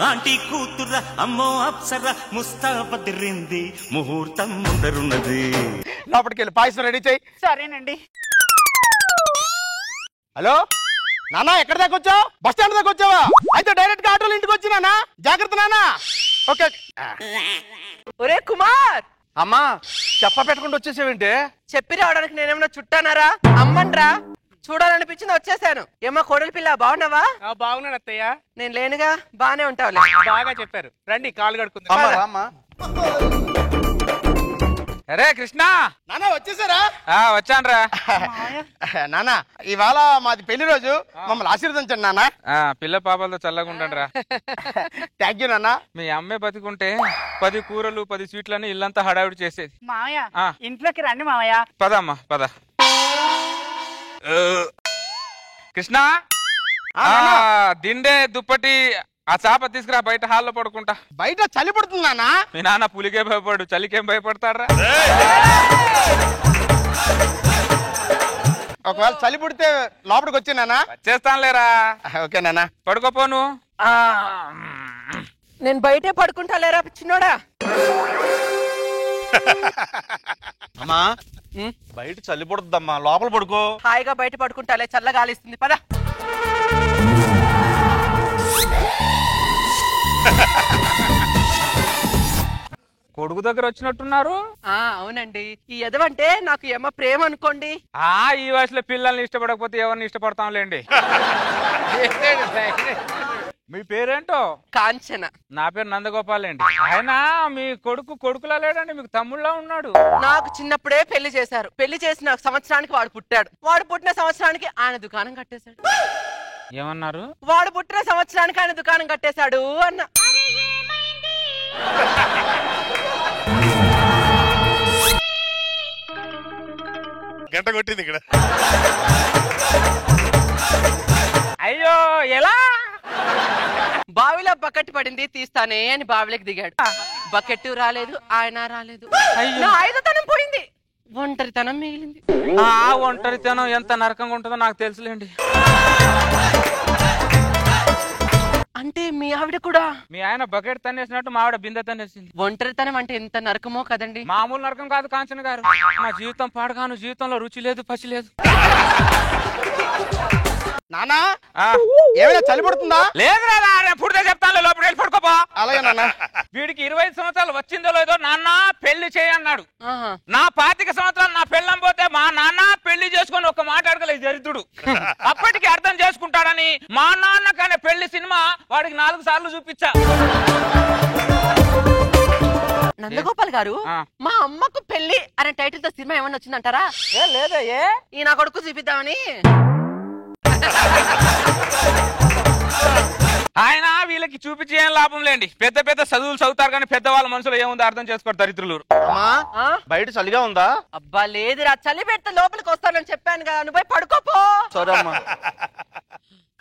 Aunty కూతుర అమ్మో అప్సర ముస్తాబదిరింది ముహూర్తం ముందరున్నది. లోపలికెళ్ళి పాయసం రెడీ చేయి. సరేనండి. హలో నానా, ఎక్కడ దాకా వచ్చావు? బస్ స్టాండ్ దాకా వచ్చావా? అయితే డైరెక్ట్ గా ఆటోలో ఇంటికి వచ్చినానా? జాగ్రత్త నానా. ఓకే. ఒరే కుమార్, అమ్మా చెప్ప పెట్టకుండా వచ్చేసావేంటి? చెప్పి రావడానికి నేనేమన్నా చుట్టానారా? అమ్మన్రా, చూడాలనిపించింది వచ్చేసాను. ఏమా కోడలి పిల్ల, బాగున్నావా? బాగున్నాడు అత్తయ్య. నేను లేనుగా, బానే ఉంటావులే. బాగా చెప్పారు. రండి కాలు కడుకుందాం. అరే కృష్ణ, నానా వచ్చేసారా? వచ్చానరా. నానా ఇవాళ మాది పెళ్లి రోజు, మమ్మల్ని ఆశీర్వదించండి నానా. పిల్ల పాపలతో చల్లగా ఉంటానరా. థ్యాంక్ యూ నానా. మీ అమ్మే బతికుంటే 10 కూరలు 10 స్వీట్లని ఇల్లంతా హడావిడి చేసేది. మామయ్య ఇంట్లోకి రండి మామయ్య. పదమ్మా పద. కృష్ణ, దిండే దుప్పటి ఆ చాప తీసుకురా, బయట హాల్లో పడుకుంటా. బయట చలి పడుతుంది నానా. మీ నాన్న పులికే భయపడు, చలికేం భయపడతాడ్రా? ఒకవేళ చలి పుడితే లోపలికి వచ్చి నానా. వచ్చేస్తానులేరా. ఓకే నానా. పడుకోపోను. నేను బయటే పడుకుంటా లేరా చిన్నోడా. అమ్మా బయట చలి పడుతుందమ్మా, లోపల పడుకో. హాయిగా బయట పడుకుంటాలే, చల్లగాలిస్తుంది. పద. కొడుకు దగ్గర వచ్చినట్టున్నారు. అవునండి, ఈ ఎదవంటే నాకు ఏమో ప్రేమ అనుకోండి. ఈ వయసులో పిల్లల్ని ఇష్టపడకపోతే ఎవరిని ఇష్టపడతాంలేండి. మీ పేరేంటో? కాంచన. నా పేరు నందగోపాల్ అండి. ఆయన మీ కొడుకులా లేడండి, మీకు తమ్ముళ్ళ ఉన్నాడు. నాకు చిన్నప్పుడే పెళ్లి చేశారు. పెళ్లి చేసిన సంవత్సరానికి వాడు పుట్టాడు. వాడు పుట్టిన సంవత్సరానికి ఆయన దుకాణం కట్టేశాడు. ఏమన్నారు? వాడు పుట్టిన సంవత్సరానికి ఆయన దుకాణం కట్టేశాడు అన్న. గంట కొట్టింది ఇక్కడ. అయ్యో ఎలా? బావిలో బకెట్ పడింది, తీస్తానే అని బావిలోకి దిగాడు. బకెట్ రాలేదు, ఆయన రాలేదు. నా ఐదతనం పోయింది, ఒంటరితనం మిగిలింది. ఒంటరితనం ఎంత నరకంగా ఉంటుందో నాకు తెలుసులేండి. అంటే మీ ఆవిడ కూడా? మీ ఆయన బకెట్ తన్నేసినట్టు మా ఆవిడ బిందె తన్నేసింది. ఒంటరితనం అంటే ఎంత నరకమో కదండి. మామూలు నరకం కాదు కాంచన గారు. నా జీవితం పాడగాను, జీవితంలో రుచి లేదు, పసి లేదు. నానా ఏమైనా చలి పడుతుందా? లేదురా, పుడితే చెప్తాను, లోపలికి వెళ్ళి పడుకోపో. అలాగే నాన్న. వీడికి 25 సంవత్సరాలు వచ్చిందో లేదో నాన్న పెళ్లి చేయన్నాడు. నా 25 సంవత్సరాలు నా పెళ్ళం పోతే మా నాన్న పెళ్లి చేసుకొని ఒక మాట అడగలేదు దరిద్రుడు. అప్పటికి అర్థం చేసుకుంటాడని మా నాన్న కానీ పెళ్లి సినిమా వాడికి 4 సార్లు చూపించా. నందగోపాల్ గారు, మా అమ్మకు పెళ్లి అనే టైటిల్ తో సినిమా ఏమన్నా వచ్చిందంటారా? లేదా ఈ నా కొడుకు చూపిద్దామని. ఆయన వీళ్ళకి చూపించి ఏం లాభం లేండి. పెద్ద పెద్ద చదువులు చదువుతారు కానీ పెద్దవాళ్ళ మనసులో ఏముందో అర్థం చేసుకోరు దరిద్రులు. బయట చలిగా ఉందా? అబ్బా లేదురా, చలి పెడితే లోపలికి వస్తానని చెప్పాను కదా, నువ్వు పోయి పడుకోపో. సరే అమ్మా.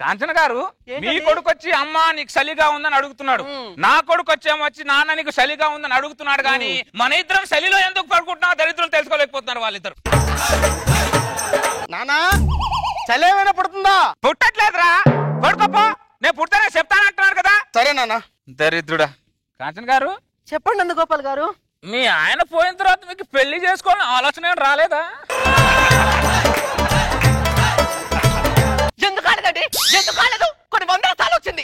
కాంచన గారు, మీ కొడుకు వచ్చి అమ్మ నీకు చలిగా ఉందని అడుగుతున్నాడు. నా కొడుకు వచ్చి నాన్న నీకు చలిగా ఉందని అడుగుతున్నాడు. కానీ మన ఇద్దరం చలిలో ఎందుకు పడుకుంటున్నా దరిద్రులు తెలుసుకోలేకపోతున్నారు వాళ్ళిద్దరు. నానా చలి ఏమైనా పుడుతుందా? పుట్టట్లేదురా, పడుకోపో. నేను పుడతానే చెప్తానంటున్నాను కదా. సరే నాన్న. దరిద్రుడా. కాంచన గారు చెప్పండి నందగోపాల్ గారు. మీ ఆయన పోయిన తర్వాత మీకు పెళ్లి చేసుకోవాలని ఆలోచన ఏం రాలేదా? ఎందుకు కొన్ని 100 సార్లు వచ్చింది.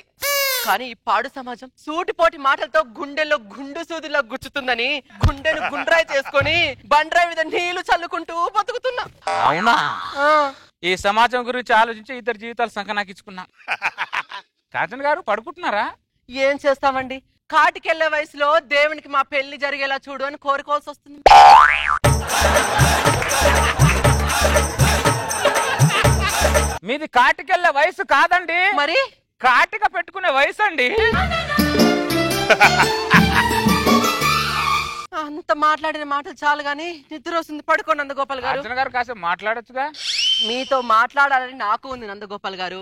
కానీ ఈ పాడు సమాజం సూటిపోటి మాటలతో గుండెల్లో గుండు సూదిలో గుచ్చుతుందని గుండెను గుండ్రాయి చేసుకొని బండ్రాయి మీద నీళ్లు చల్లుకుంటూ బతుకుతున్నా. అవునా? ఈ సమాజం గురించి ఆలోచించి ఇద్దరు జీవితాలు సంకనాకించుకున్నా. కాంచన గారు పడుకుంటున్నారా? ఏం చేస్తామండి, కాటికెళ్లే వయసులో దేవునికి మా పెళ్లి జరిగేలా చూడు అని కోరుకోవాల్సి వస్తుంది. మీది కాటికెళ్లే వయసు కాదండి, మరి కాటిక పెట్టుకునే వయసు అండి. అంత మాట్లాడిన మాటలు చాలు గాని నిద్ర వస్తుంది, పడుకోండి నందగోపాల్ గారు. కాంచన గారు కాసేపు మాట్లాడొచ్చుగా. మీతో మాట్లాడాలని నాకు ఉంది నందగోపాల్ గారు.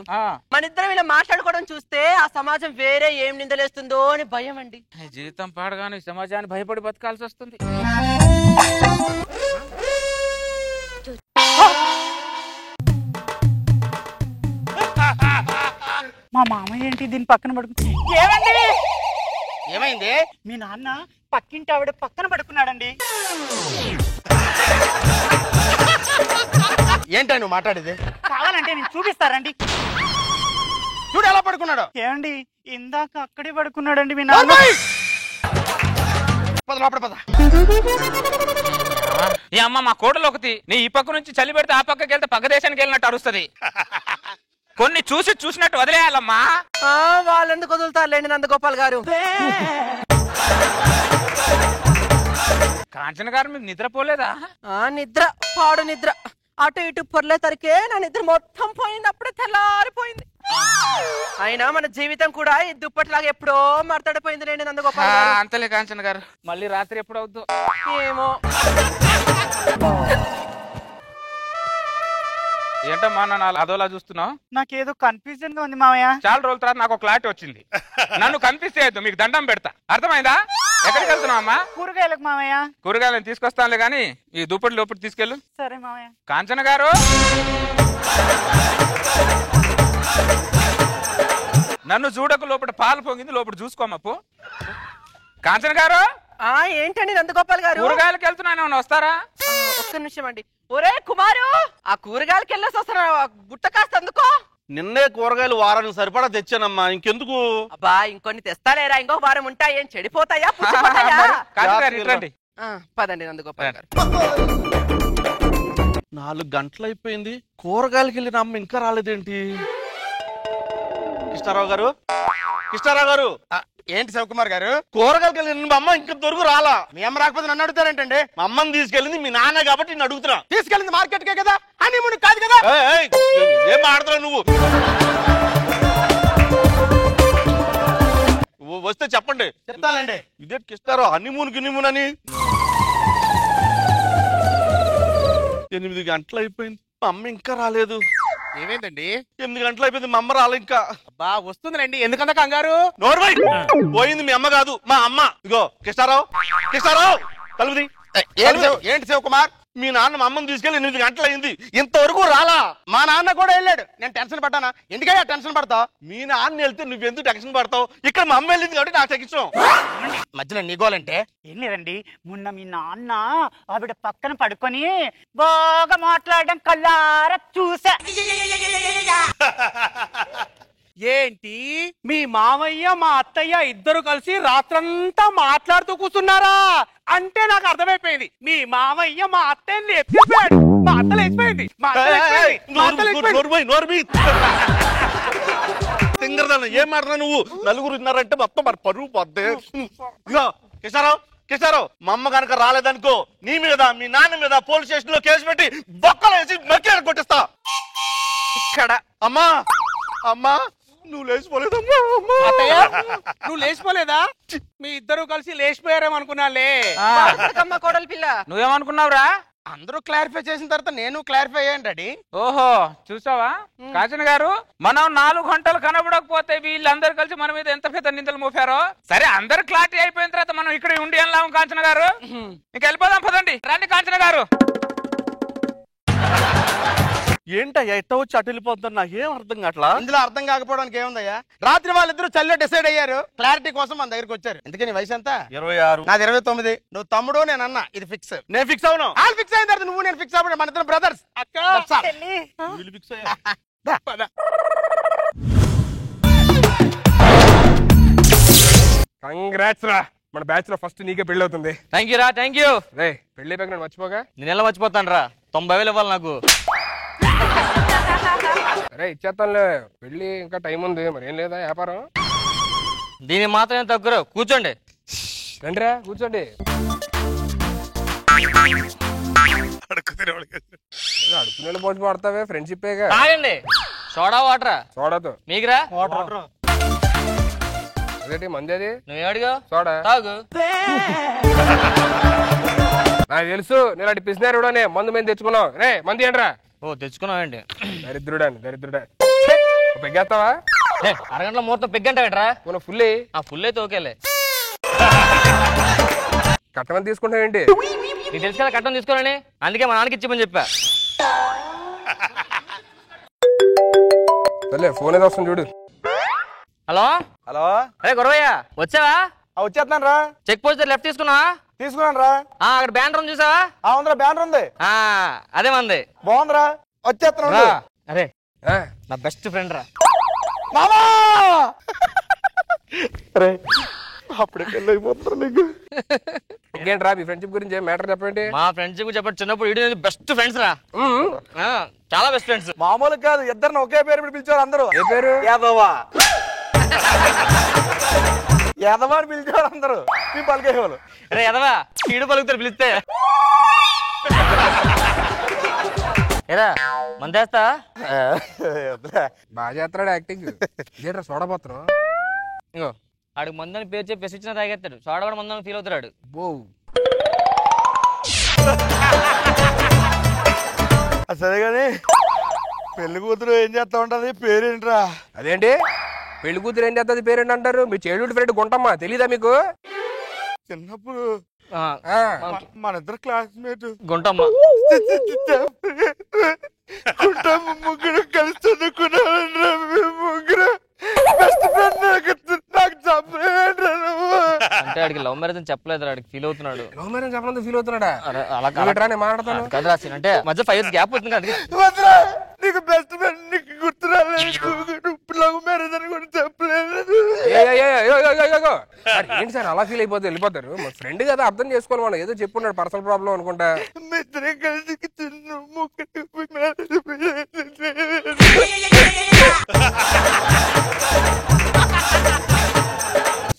మన ఇద్దరం ఇలా మాట్లాడుకోవడం చూస్తే ఆ సమాజం వేరే ఏం నిందలేస్తుందో అని భయం అండి. జీవితం పాడగానే సమాజాన్ని భయపడి బతకాల్సి వస్తుంది. మా మామయ్య ఏంటి దీని పక్కన పడుకు ఏమండి ఏమైంది? మీ నాన్న పక్కింటి ఆవిడ పక్కన పడుకున్నాడండి. ఏంటో నువ్వు మాట్లాడేది? కావాలంటే నేను చూపిస్తారండి. చూడు ఎలా పడుకున్నాడు. ఏమండి ఇందాక అక్కడే పడుకున్నాడండి మీ నాన్న. పద లోపల పద. ఈ అమ్మ మా కోడలు ఒకటి నీ ఈ పక్క నుంచి చలి పెడితే ఆ పక్కకి వెళ్తే పక్క దేశానికి వెళ్ళినట్టు అరుస్తుంది. కొన్ని చూసినట్టు వదిలేయాలమ్మా. వాళ్ళెందుకు వదులుతారులేండి నందగోపాల్ గారు. కాంచన గారు మీకు నిద్రపోలేదా? నిద్ర పాడు నిద్ర. అటు ఇటు పొర్లే తరికే నా నిద్ర మొత్తం పోయింది. అప్పుడే తెల్లారిపోయింది. అయినా మన జీవితం కూడా ఈ దుప్పటిలాగా ఎప్పుడో మర్తడిపోయింది లేండి నందగోపాల్ గారు. అంతలే కాంచన గారు, మళ్ళీ రాత్రి ఎప్పుడు అవుద్దు ఏమో. ఏంటమ్మా నన్ను అదోలా చూస్తున్నావు? నాకేదో కన్ఫ్యూజన్ గా ఉంది మామయ్య. చాలా రోజుల తర్వాత నాకు ఒక క్లారిటీ వచ్చింది. నన్ను కన్ఫ్యూజ్ చేయొద్దు, మీకు దండం పెడతా. అర్థమైందా? ఎక్కడికి వెళ్తున్నావు అమ్మా? కూరగాయలకు మామయ్య. కూరగాయలు తీసుకొస్తానులే గానీ ఈ దుప్పటి లోపలి తీసుకెళ్ళు. సరే మామయ్య. కాంచన గారు, నన్ను చూడకు, లోపల పాలు పొంగింది, లోపల చూసుకోమప్పు. కాంచన గారు. ఏంటండి నందగోపాల్ గారు? కూరగాయలకు వెళ్తున్నాను, వస్తారా? ఒక్క నిమిషం అండి. ఒరే కుమారు, ఆ కూరగాయలకి వెళ్ళేసి వస్తారా? బుట్ట కాస్త అందుకో. నిన్నే కూరగాయలు వారానికి సరిపడా తెచ్చానమ్మా, ఇంకెందుకు? అబ్బా ఇంకొన్ని తెస్తాలేరా? ఇంకో వారం ఉంటాయి. ఏం చెడిపోతాయా పుచ్చిపోతాయా? కాంచన గారు ఇట్రండి. పదండి నందగోపాల్ గారు. 4 గంటలు అయిపోయింది, కూరగాయలకి వెళ్ళిన అమ్మ ఇంకా రాలేదేంటి? కృష్ణారావు గారు, కృష్ణారావు గారు. ఏంటి శివకుమార్ గారు? కూరగాయలకి వెళ్ళిన మా అమ్మ ఇంకా దొరుకు రాలా. మీ అమ్మ రాకపోతే నన్ను అడుగుతారేంటండి? మా అమ్మని తీసుకెళ్ళింది మీ నాన్న కాబట్టి నేను అడుగుతున్నా. తీసుకెళ్ళింది మార్కెట్ కే కదా, హనీమూన్ కాదు కదా. ఏం మాడుతున్నావు నువ్వు? వస్తే చెప్పండి. చెప్తానండి. ఇదే కృష్ణారావు హనీమూన్ గిన్నీమూన్ అని. 8 గంటలు అయిపోయింది, మా అమ్మ ఇంకా రాలేదు. ఏమైందండి? 8 గంటలు అయిపోయింది, మా అమ్మ రాలే ఇంకా. అబ్బా వస్తుందిలేండి, ఎందుకంత కంగారు? నోర్వై పోయింది మీ అమ్మ కాదు, మా అమ్మ. ఇగో కృష్ణారావు, కృష్ణారావు తలుపుది. ఏంటి శివకుమార్? మీ నాన్న మా అమ్మని తీసుకెళ్ళి 8 గంటలు అయింది, ఇంతవరకు రాలా. మా నాన్న కూడా వెళ్ళాడు. నేను టెన్షన్ పడ్డానా? ఎందుకయ్యా టెన్షన్ పడతావు? మీ నాన్న వెళ్తే నువ్వెందుకు టెన్షన్ పడతావు? ఇక్కడ మా అమ్మ వెళ్ళింది కాబట్టి నాకు టెన్షన్. మధ్యలో నీగోలంటే ఏం లేదండి, మొన్న మీ నాన్న ఆవిడ పక్కన పడుకొని బాగా మాట్లాడడం కళ్ళారా చూసా. ఏంటి మీ మామయ్య మా అత్తయ్య ఇద్దరు కలిసి రాత్రంతా మాట్లాడుతూ కూర్చున్నారా? అంటే నాకు అర్థమైపోయింది, మీ మామయ్య మా అత్తయ్యని లేచిపోయాడు. మా అత్త లేచిపోయింది. ఏం మాట్లాడు నువ్వు? నలుగురు ఉన్నారంటే మొత్తం మరి పరువు పోద్ది. ఇగో కిషారావు, కిషారావు, మా అమ్మ కనుక రాలేదనుకో నీ మీద మీ నాన్న మీద పోలీస్ స్టేషన్ లో కేసు పెట్టి బొక్కలు వేసి మక్కి కొట్టిస్తా. ఇక్కడ అమ్మా, అమ్మా నువ్వు లేచిపోలేదమ్మా. నువ్వు లేచిపోలేదా? మీ ఇద్దరు కలిసి లేచిపోయారేమనుకున్నాలే. కోడలి పిల్ల, నువ్వేమనుకున్నావురా? అందరూ క్లారిఫై చేసిన తర్వాత నేను క్లారిఫై అయ్యాను డాడీ. ఓహో చూసావా కాంచన గారు, మనం 4 గంటలు కనబడకపోతే వీళ్ళందరూ కలిసి మన మీద ఎంత పెద్ద నిందలు మోపారో. సరే అందరు క్లారిటీ అయిపోయిన తర్వాత మనం ఇక్కడ ఉండి వెళ్ళాము కాంచన గారు. ఇంక వెళ్ళిపోదాం పదండి. రండి కాంచన గారు. ఏంటయ్యా ఎట్ట వచ్చి అటు వెళ్ళిపోతున్నారు? నాకేం అర్థం కావట్లా. ఇందులో అర్థం కాకపోవడానికి ఏముందయ్యా? రాత్రి వాళ్ళిద్దరు చల్లో డిసైడ్ అయ్యారు, క్లారిటీ కోసం మన దగ్గరికి వచ్చారు. ఎందుకని వయసు ఎంత? 26. నాది 29. నువ్వు తమ్ముడు, నేను అన్న. ఇది ఫిక్స్. నేను ఫిక్స్ అవును. వాళ్ళు ఫిక్స్ అయిన తర్వాత నువ్వు నేను ఫిక్స్ అవ్వడం, మన ఇద్దరు బ్రదర్స్. ఫిక్స్ అయ్యా. కంగ్రాట్స్ రా, మన బ్యాచ్ లో ఫస్ట్ నీకే పెళ్లి అవుతుంది. థ్యాంక్ యూ రా, థ్యాంక్ యూ. రే పెళ్లి అయిపోయాక మర్చిపోగా. నేను ఎలా మర్చిపోతాను రా, 90,000 ఇవ్వాలి నాకు. అరే ఇచ్చేస్తానులే, పెళ్లి ఇంకా టైం ఉంది. మరి ఏం లేదా వ్యాపారం? దీని మాత్రమే తగ్గురు, కూర్చోండి. రండిరా కూర్చోండి. అడుగుతున్న పోటీ పడతావే, ఫ్రెండ్షిప్ తాగండి. సోడా వాటరా? సోడాతో. మీకురా? అదేంటి మంది అది? నువ్వు అడిగా సోడా తాగు. నాకు తెలుసు, నేను అటు పిసినారుడనే మందు మేము తెచ్చుకున్నావు. రే మంది ఏంట్రా? ఓ తెచ్చుకున్నావండి. దరిద్రుడాని దరిద్రుడా. పెగ్గేస్తావా? అరగంటలో ముహూర్తం పెగ్గంటావేట్రా? ఫుల్ ఫుల్ అయితే ఓకేలే. కట్టమని తీసుకుంటావేంటి? నీకు తెలుసు కదా కట్టం తీసుకోవాలని, అందుకే మా నాన్నకి ఇచ్చిమని చెప్పా. ఫోన్ ఏదో వస్తుంది చూడు. హలో హలో అరే గురవయ్య వచ్చావా? వచ్చేస్తున్నాను రా. చెక్ పోస్ట్ లెఫ్ట్ తీసుకున్నావా? తీసుకున్నాను రా. అక్కడ బ్యానర్ ఉంది చూసావా? ఉందిరా, బ్యానర్ ఉంది. అదే మంది. బాగుందిరా, వచ్చేస్తున్నాను. అరే నా బెస్ట్ ఫ్రెండ్ రా మామా. అరే అప్పుడే పెళ్ళి అయిపోతున్నారు నీకు. ఇంకేంట్రా మీ ఫ్రెండ్షిప్ గురించి మ్యాటర్ చెప్పండి. మా ఫ్రెండ్షిప్ చెప్పండి. చిన్నప్పుడు ఇటు బెస్ట్ ఫ్రెండ్స్ రా, చాలా బెస్ట్ ఫ్రెండ్స్. మామూలు కాదు, ఇద్దరిని ఒకే పేరు పెట్టి పిలిచారు అందరూ. ఏ పేరు? యాదవా. యాదవా అని పిలిచారు అందరూ. మీ పలికేవాళ్ళు. అరే యాదవా కీడు పలుకుతారు పిలిస్తే. ఏరా మందేస్తా? బాగా చేస్తున్నాడు యాక్టింగ్. ఇదేంట్రా సోడపోతున్నావు? ఇంకో ఆడికి మందని పేరు చెప్పి పెసిచ్చిన తాగేస్తాడు. సోడ కూడా మందని ఫీల్ అవుతాడు. బో సరే కానీ పెళ్లి కూతురు ఏం చేస్తా ఉంటది? పేరేంట్రా? అదేంటి పెళ్లి కూతురు ఏం చేస్తుంది పేరేంటి అంటారు? మీ చైల్డ్హుడ్ ఫ్రెండ్ గుంటమ్మా, తెలీదా మీకు? చిన్నప్పుడు మన ఇద్దరు క్లాస్మేట్ గుంటమ్మ. గుంటమ్మ ముగ్గురు కలిసి చదువుకున్నారా? ముగ్గురు బెస్ట్ ఫ్రెండ్. నాకు చెప్పలేదురా నువ్వు. అంటే ఆడికి లవ్ మ్యారేజ్ అని చెప్పలేదు, ఆడికి ఫీల్ అవుతున్నాడు. లవ్ మ్యారేజ్ చెప్పడంతో ఫీల్ అవుతున్నాడా? అలా నేను మాట్లాడతాను కదా రాసి. అంటే మధ్య 5 years గ్యాప్ అవుతుంది కదా. వద్దురా, నీకు బెస్ట్ ఫ్రెండ్ నీకు గుర్తు రాలేదు. లవ్ మ్యారేజ్ అని కూడా చెప్పలేదు. ఏంటి సార్ అలా ఫీల్ అయిపోతే వెళ్ళిపోతారు? మా ఫ్రెండ్ కదా, అర్థం చేసుకోవాలి. మనం ఏదో చెప్పున్నాడు పర్సనల్ ప్రాబ్లం అనుకుంటా. మీ ఇద్దరే కలిసి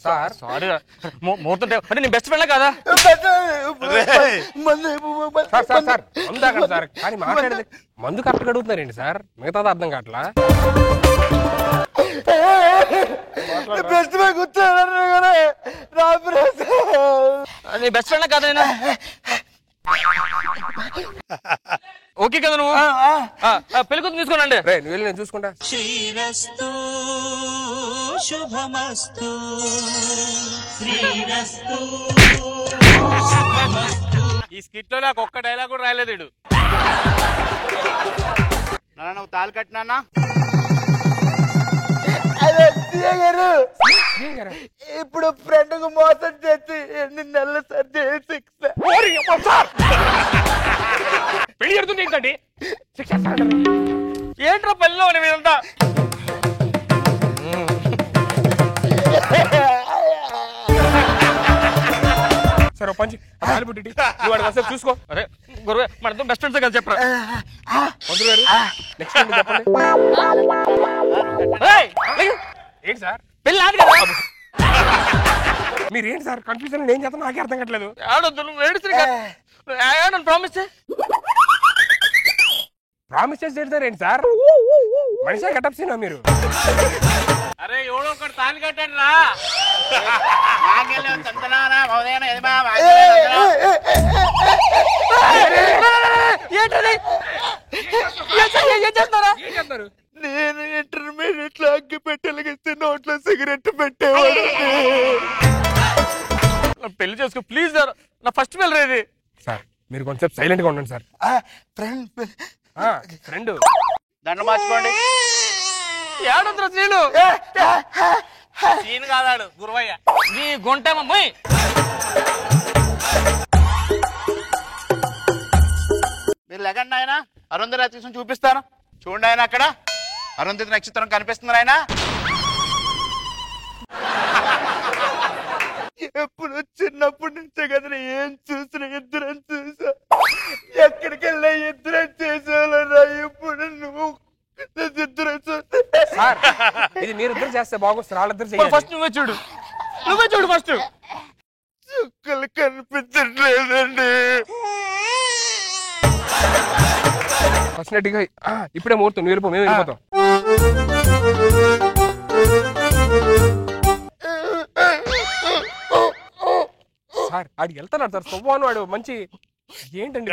సార్ సారీ ముహూర్తం అంటే నీ బెస్ట్ ఫ్రెండ్ కదా. సార్ సార్ మందు తాగండి సార్. కానీ మాట్లాడేది మందు కరెక్ట్ అడుగుతున్నారండి సార్, మిగతాది అర్థం కావట్లా. బెస్ట్ ఫ్రెండ్ కూర్చోన్నారు కదా. నీ బెస్ట్ ఫ్రెండ్ కదా నేను. ఓకే కదా నువ్వు? పెళ్లి కూతురు తీసుకోనండి. నువ్వు వెళ్ళి నేను చూసుకుంటా. శ్రీరస్తు శుభమస్తు శ్రీరస్తు. ఈ స్కిట్ లో నాకు ఒక్క డైలాగ్ కూడా రాయలేదు. నువ్వు తాళి కట్టినా ఇప్పుడు ఫ్రెండ్ కు మోసం చేసి 8 నెలలు సార్ జైలు శిక్ష. పెళ్లి జరుగుతుంది ఏంటండి? ఏంట్రా పెళ్ళిలో మీరంతా? సరే పంచి పుట్టి నువ్వు వాడు వస్తే చూసుకో. అరే గురువే మన బెస్ట్ ఫ్రెండ్స్ కదా చెప్పరా. మందులు గారు నెక్స్ట్ చెప్పండి. ఏంటి సార్ పెళ్ళి ఆది కదా. మీరు ఏంటి సార్ కన్ఫ్యూజన్? ఏం చేస్తాను నాకే అర్థం కావట్లేదు. ప్రామిస్ ప్రామిస్ చేసి ఏంటి సార్? మనిషి గెటప్ సీనా మీరు? అరే ఎవడో ఒకటి తాళి కట్టండి రా. నేను ఇంటర్మీడియట్ లో అగ్గి పెట్టెలగిస్తే నోట్లో సిగరెట్ పెట్టేవాడు. పెళ్లి చేసుకో ప్లీజ్ సార్. నా ఫస్ట్ పెళ్ళి ఇది. సార్ మీరు కొంచెం సైలెంట్ గా ఉండండి సార్. ఫ్రెండ్ దండ మార్చుకోండి. ఏడంతరా సీను? సీన్ కాదాడు గురువయ్య. నీ గుంటమ్మ మీరు లెగండి ఆయన. అరుంధతి నక్షత్రం చూపిస్తాను చూడండి. ఆయన అక్కడ అరుంధతి నక్షత్రం కనిపిస్తున్నారు ఆయన. ఎప్పుడు చిన్నప్పటి నుంచే కదా ఏం చూసిన ఇద్దరం చూసా. ఎక్కడికి వెళ్ళా ఇద్దరం చేసేవాళ్ళరా. ఇప్పుడు నువ్వు ఇద్దరు సార్ ఇది మీరిద్దరు చేస్తే బాగొస్తారు. వాళ్ళిద్దరు చేయాలి. ఫస్ట్ నువ్వే చూడు, నువ్వే చూడు ఫస్ట్. చుక్కలు కనిపించట్లేదండి. ఫస్ట్ నెట్గా ఇప్పుడే ముహూర్తం. నువ్వు వెళ్ళిపో, మేము వెళ్ళిపోతాం. సార్ ఆడికి వెళ్తున్నాడు సార్. సొవ్వాను వాడు మంచి. ఏంటండి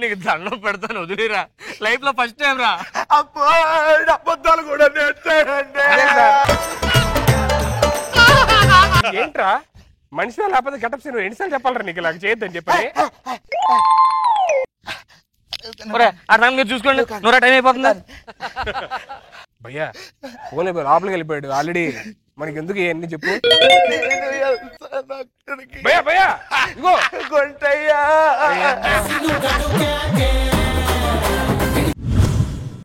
నీకు దండం పెడతాను వదిలేరా. లైఫ్ లో ఫస్ట్ టైం రా. అబ్బా అబద్ధాలు కూడా నేర్చాడండి. ఏంట్రా మనిషి లేకపోతే గెటప్స్ నువ్వు ఎన్నిసార్లు చెప్పాలరా నీకు ఇలా చేయొద్దని చెప్పని? మీరు చూసుకోండి, నువ్వు టైం అయిపోతుందా? భయ్యా ఫోన్ లోపలికి వెళ్ళిపోయాడు ఆల్రెడీ. మనకి ఎందుకు ఇవన్నీ చెప్పు. భయ్యా భయ్యా ఇగో